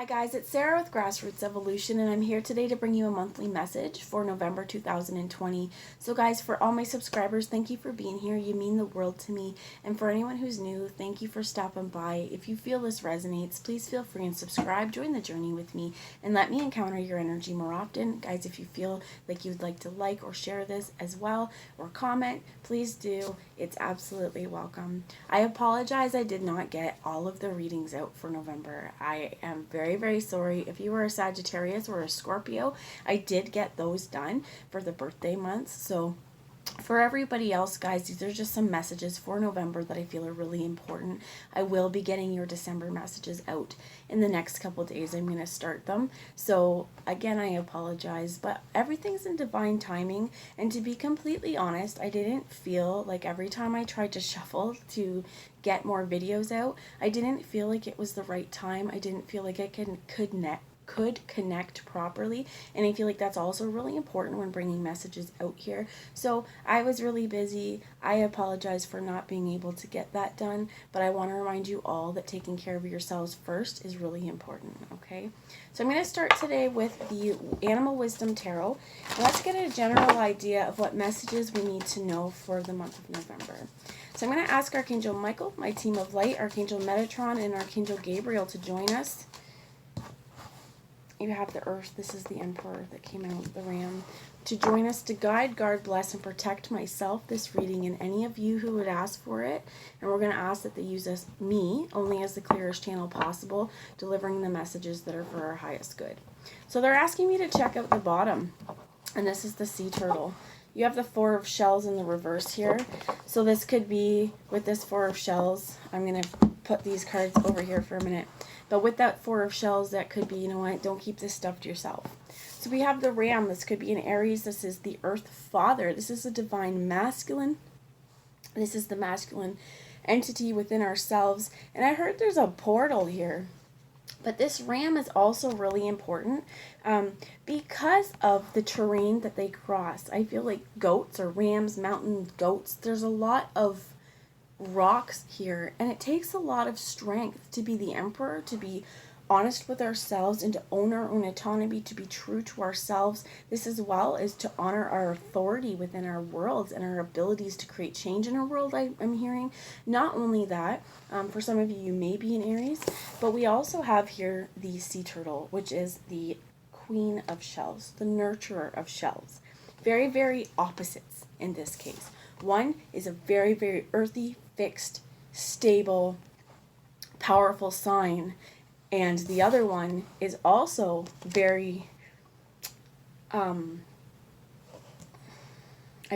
Hi guys, it's Sarah with Grassroots Evolution, and I'm here today to bring you a monthly message for November 2020. So guys, for all my subscribers, thank you for being here. You mean the world to me. And for anyone who's new, thank you for stopping by. If you feel this resonates, please feel free and subscribe, join the journey with me, and let me encounter your energy more often. Guys, if you feel like you'd like to like or share this as well, or comment, please do. It's absolutely welcome. I apologize I did not get all of the readings out for November. I am very sorry. If you were a Sagittarius or a Scorpio, I did get those done for the birthday months. So for everybody else, guys, these are just some messages for November that I feel are really important. I will be getting your December messages out in the next couple days. I'm going to start them. So again, I apologize, but everything's in divine timing. And to be completely honest, I didn't feel like every time I tried to shuffle to get more videos out, I didn't feel like it was the right time. I didn't feel like I could connect properly, and I feel like that's also really important when bringing messages out here. So I was really busy. I apologize for not being able to get that done, but I want to remind you all that taking care of yourselves first is really important. Okay, so I'm going to start today with the Animal Wisdom Tarot. Let's get a general idea of what messages we need to know for the month of November. So I'm going to ask Archangel Michael, my team of light, Archangel Metatron, and Archangel Gabriel to join us. You have the Earth. This is the Emperor that came out, the Ram. To join us to guide, guard, bless, and protect myself, this reading, and any of you who would ask for it. And we're going to ask that they use me only as the clearest channel possible, delivering the messages that are for our highest good. So they're asking me to check out the bottom. And this is the sea turtle. You have the Four of Shells in the reverse here. So this could be, with this Four of Shells, I'm going to put these cards over here for a minute. But with that Four of Shells, that could be, you know what, don't keep this stuff to yourself. So we have the Ram. This could be an Aries. This is the Earth Father. This is a divine masculine. This is the masculine entity within ourselves. And I heard there's a portal here. But this Ram is also really important because of the terrain that they cross. I feel like goats or rams, mountain goats, there's a lot of rocks here, and it takes a lot of strength to be the emperor, to be honest with ourselves, and to own our own autonomy, to be true to ourselves. This as well is to honor our authority within our worlds and our abilities to create change in our world. I'm hearing not only that, for some of you, you may be an Aries, but we also have here the sea turtle, which is the Queen of Shells, the nurturer of shells. Very opposites in this case. One is a very earthy, fixed, stable, powerful sign, and the other one is also very, I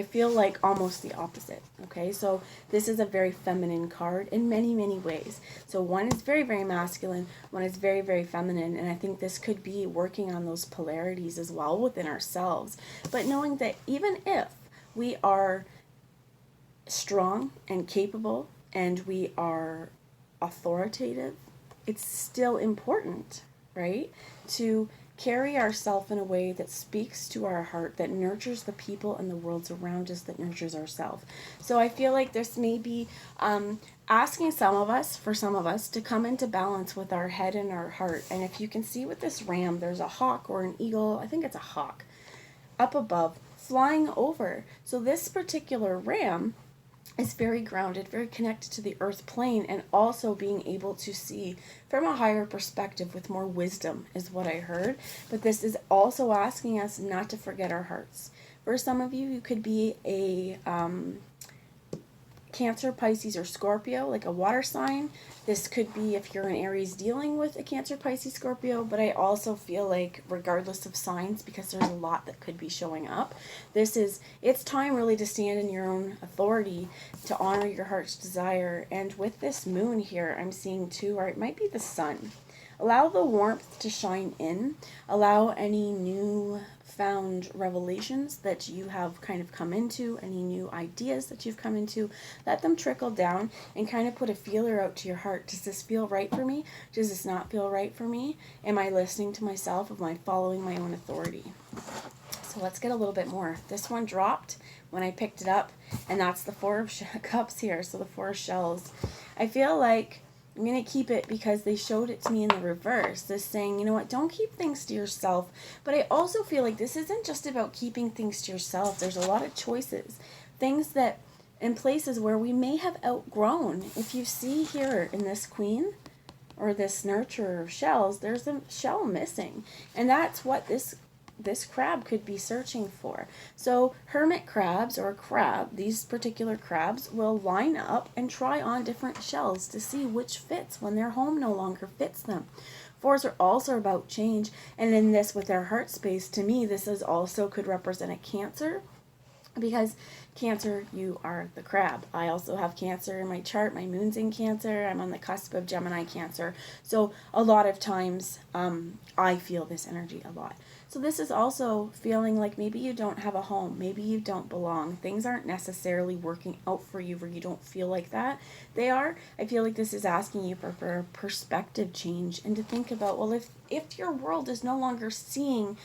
feel like almost the opposite, okay? So this is a very feminine card in many ways. So one is very masculine, one is very feminine, and I think this could be working on those polarities as well within ourselves. But knowing that even if we are strong and capable and we are authoritative, it's still important, right, to carry ourselves in a way that speaks to our heart, that nurtures the people and the worlds around us, that nurtures ourselves. So I feel like this may be asking for some of us to come into balance with our head and our heart. And if you can see with this Ram, there's a hawk or an eagle, I think it's a hawk, up above, flying over. So this particular Ram is very grounded, very connected to the earth plane, and also being able to see from a higher perspective with more wisdom is what I heard. But this is also asking us not to forget our hearts. For some of you, you could be a Cancer, Pisces, or Scorpio, like a water sign. This could be if you're an Aries dealing with a Cancer, Pisces, Scorpio, but I also feel like regardless of signs, because there's a lot that could be showing up, it's time really to stand in your own authority, to honor your heart's desire. And with this moon here, I'm seeing too, or it might be the sun. Allow the warmth to shine in. Allow any new found revelations that you have kind of come into, any new ideas that you've come into, let them trickle down and kind of put a feeler out to your heart. Does this feel right for me? Does this not feel right for me? Am I listening to myself? Am I following my own authority? So let's get a little bit more. This one dropped when I picked it up, and that's the Four of Cups here, so the Four of Shells. I feel like I'm going to keep it because they showed it to me in the reverse. This saying, you know what, don't keep things to yourself. But I also feel like this isn't just about keeping things to yourself. There's a lot of choices. Things that, in places where we may have outgrown. If you see here in this queen, or this nurture of shells, there's a shell missing. And that's what this crab could be searching for. So hermit crabs, or crab, these particular crabs will line up and try on different shells to see which fits when their home no longer fits them. Fours are also about change, and in this with their heart space, to me this is also could represent a Cancer, because Cancer, you are the crab. I also have Cancer in my chart. My moon's in Cancer. I'm on the cusp of Gemini Cancer. So a lot of times I feel this energy a lot. So this is also feeling like maybe you don't have a home. Maybe you don't belong. Things aren't necessarily working out for you where you don't feel like that. They are. I feel like this is asking you for a perspective change and to think about, well, if your world is no longer seeming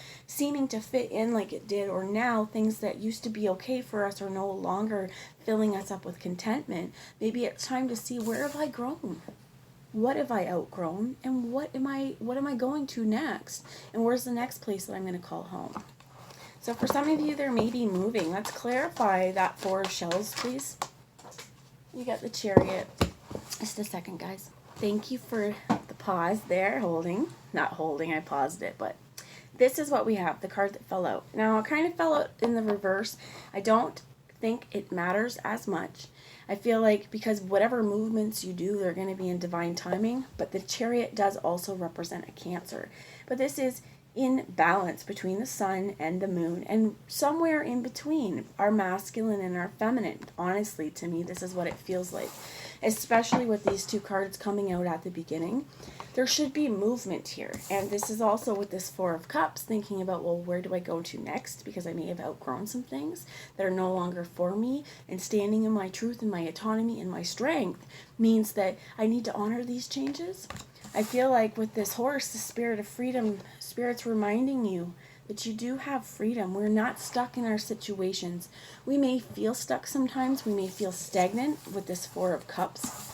to fit in like it did, or now things that used to be okay for us are no longer filling us up with contentment, maybe it's time to see, where have I grown? What have I outgrown? And what am I going to next? And where's the next place that I'm going to call home? So for some of you, there may be moving. Let's clarify that 4 of shells, please. You got the Chariot. Just a second, guys. Thank you for the pause there. Not holding, I paused it, but this is what we have, the card that fell out. Now, it kind of fell out in the reverse. I don't think it matters as much. I feel like because whatever movements you do, they're going to be in divine timing. But the Chariot does also represent a Cancer. But this is in balance between the sun and the moon, and somewhere in between our masculine and our feminine. Honestly, to me, this is what it feels like, especially with these 2 cards coming out at the beginning. There should be movement here, and this is also with this 4 of Cups, thinking about, well, where do I go to next, because I may have outgrown some things that are no longer for me, and standing in my truth and my autonomy and my strength means that I need to honor these changes. I feel like with this horse, the spirit of freedom, Spirit's reminding you that you do have freedom. We're not stuck in our situations. We may feel stuck sometimes. We may feel stagnant with this 4 of Cups.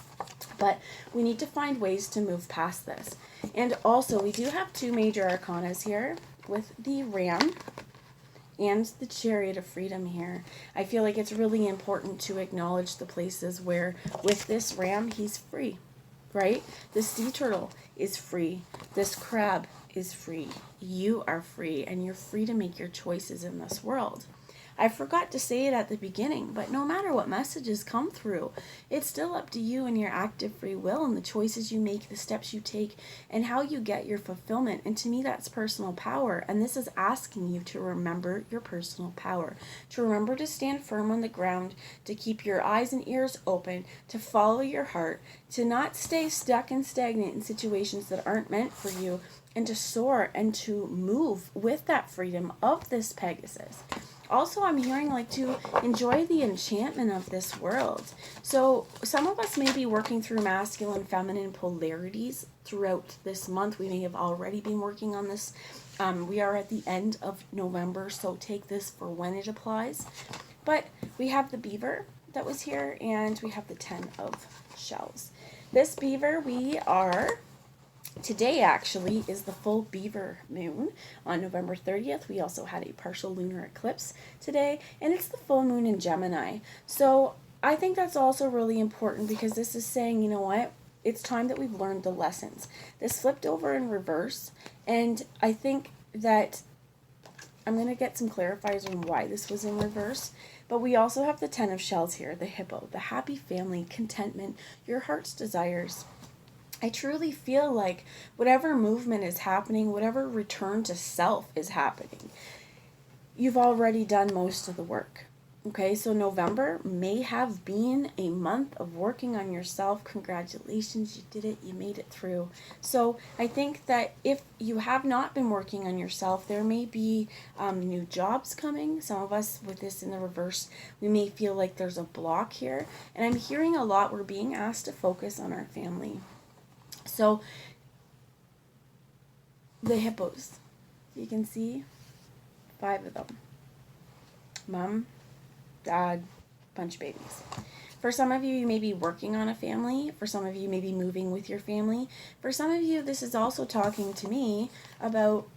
But we need to find ways to move past this. And also, we do have 2 major arcanas here with the Ram and the Chariot of Freedom here. I feel like it's really important to acknowledge the places where with this Ram, he's free, right? The sea turtle is free. This crab is free. You are free, and you're free to make your choices in this world. I forgot to say it at the beginning, but no matter what messages come through, it's still up to you and your active free will and the choices you make, the steps you take, and how you get your fulfillment. And to me, that's personal power. And this is asking you to remember your personal power, to remember to stand firm on the ground, to keep your eyes and ears open, to follow your heart, to not stay stuck and stagnant in situations that aren't meant for you, and to soar and to move with that freedom of this Pegasus. Also, I'm hearing like to enjoy the enchantment of this world. So some of us may be working through masculine, feminine polarities throughout this month. We may have already been working on this. We are at the end of November, so take this for when it applies. But we have the beaver that was here, and we have the 10 of shells. This beaver, today actually is the full beaver moon on November 30th. We also had a partial lunar eclipse today, and it's the full moon in Gemini. So I think that's also really important, because this is saying, you know what, it's time that we've learned the lessons. This flipped over in reverse, and I think that I'm going to get some clarifiers on why this was in reverse. But we also have the 10 of shells here, the hippo, the happy family, contentment, your heart's desires. I truly feel like whatever movement is happening, whatever return to self is happening, you've already done most of the work. Okay, so November may have been a month of working on yourself. Congratulations, you did it, you made it through. So I think that if you have not been working on yourself, there may be new jobs coming. Some of us with this in the reverse, we may feel like there's a block here. And I'm hearing a lot, we're being asked to focus on our family. So the hippos, you can see 5 of them. Mom, Dad, bunch of babies. For some of you, you may be working on a family. For some of you, you may be moving with your family. For some of you, this is also talking to me about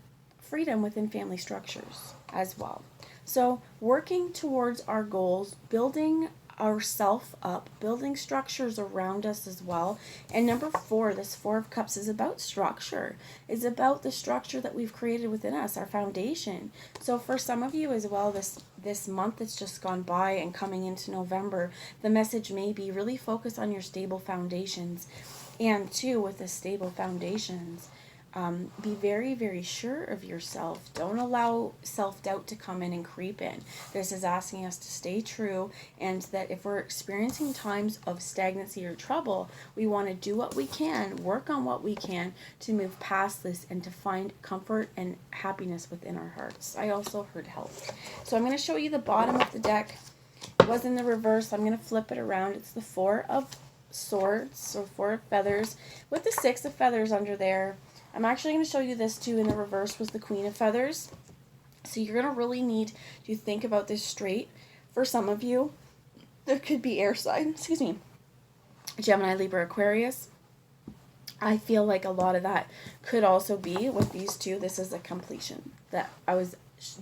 freedom within family structures as well. So working towards our goals, building ourself up, building structures around us as well. And number 4, this 4 of Cups is about structure. It's about the structure that we've created within us, our foundation. So for some of you as well, this month that's just gone by and coming into November, the message may be really focus on your stable foundations. And 2, with the stable foundations, be very, very sure of yourself. Don't allow self-doubt to come in and creep in. This is asking us to stay true, and that if we're experiencing times of stagnancy or trouble, we want to do what we can, work on what we can to move past this and to find comfort and happiness within our hearts. I also heard health. So I'm going to show you the bottom of the deck. It was in the reverse. I'm going to flip it around. It's the 4 of Swords, or 4 of Feathers, with the 6 of Feathers under there. I'm actually going to show you this too. In the reverse was the Queen of Feathers. So you're going to really need to think about this straight. For some of you, there could be air sign, Gemini, Libra, Aquarius. I feel like a lot of that could also be with these two. This is a completion that I was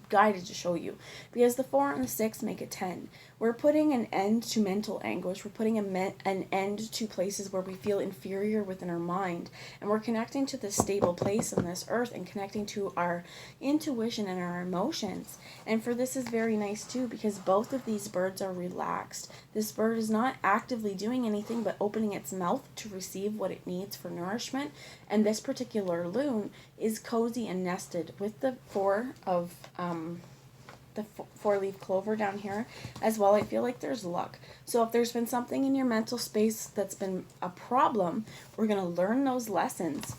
guided to show you, because the 4 and the 6 make a 10. We're putting an end to mental anguish. We're putting an end to places where we feel inferior within our mind, and we're connecting to this stable place on this earth and connecting to our intuition and our emotions. And for this is very nice too, because both of these birds are relaxed. This bird is not actively doing anything but opening its mouth to receive what it needs for nourishment, and this particular loon is cozy and nested with the 4 of the 4-leaf clover down here as well. I feel like there's luck. So if there's been something in your mental space that's been a problem, we're going to learn those lessons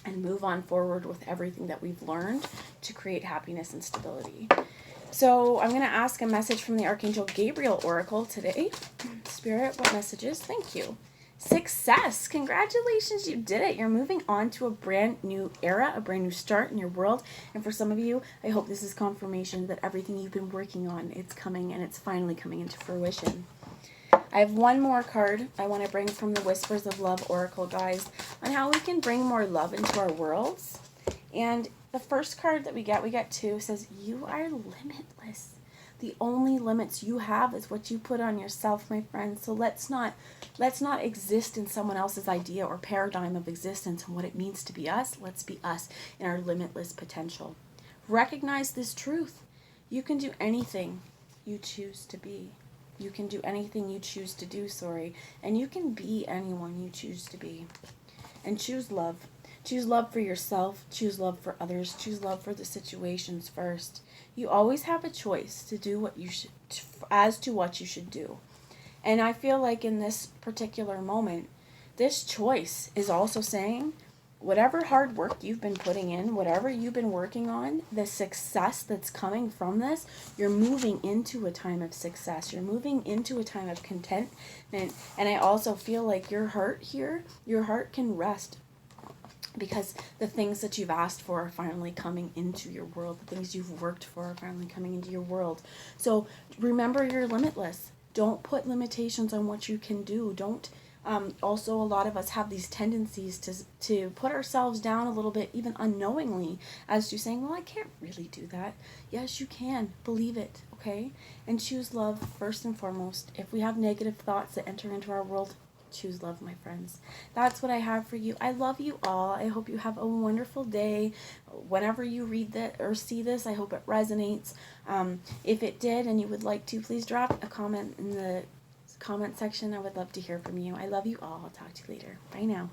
and move on forward with everything that we've learned to create happiness and stability. So I'm going to ask a message from the Archangel Gabriel Oracle today. Spirit, what messages? Thank you. Success! Congratulations, you did it. You're moving on to a brand new era, a brand new start in your world. And for some of you, I hope this is confirmation that everything you've been working on, it's coming, and it's finally coming into fruition. I have one more card I want to bring from the Whispers of Love Oracle, guys, on how we can bring more love into our worlds. And the first card that we get 2, says, you are limitless. The only limits you have is what you put on yourself, my friends. So let's not exist in someone else's idea or paradigm of existence and what it means to be us. Let's be us in our limitless potential. Recognize this truth. You can do anything you choose to be. You can do anything you choose to do, and you can be anyone you choose to be. And choose love. Choose love for yourself. Choose love for others. Choose love for the situations first. You always have a choice to do what you should, as to what you should do. And I feel like in this particular moment, this choice is also saying, whatever hard work you've been putting in, whatever you've been working on, the success that's coming from this, you're moving into a time of success. You're moving into a time of contentment. And I also feel like your heart here, your heart can rest, because the things that you've asked for are finally coming into your world. The things you've worked for are finally coming into your world. So remember, you're limitless. Don't put limitations on what you can do. Don't. Also, a lot of us have these tendencies to put ourselves down a little bit, even unknowingly, as to saying, well, I can't really do that. Yes, you can. Believe it, okay? And choose love first and foremost. If we have negative thoughts that enter into our world, choose love, my friends. That's what I have for you. I love you all. I hope you have a wonderful day. Whenever you read that or see this, I hope it resonates. If it did and you would like to, please drop a comment in the comment section. I would love to hear from you. I love you all. I'll talk to you later. Bye now.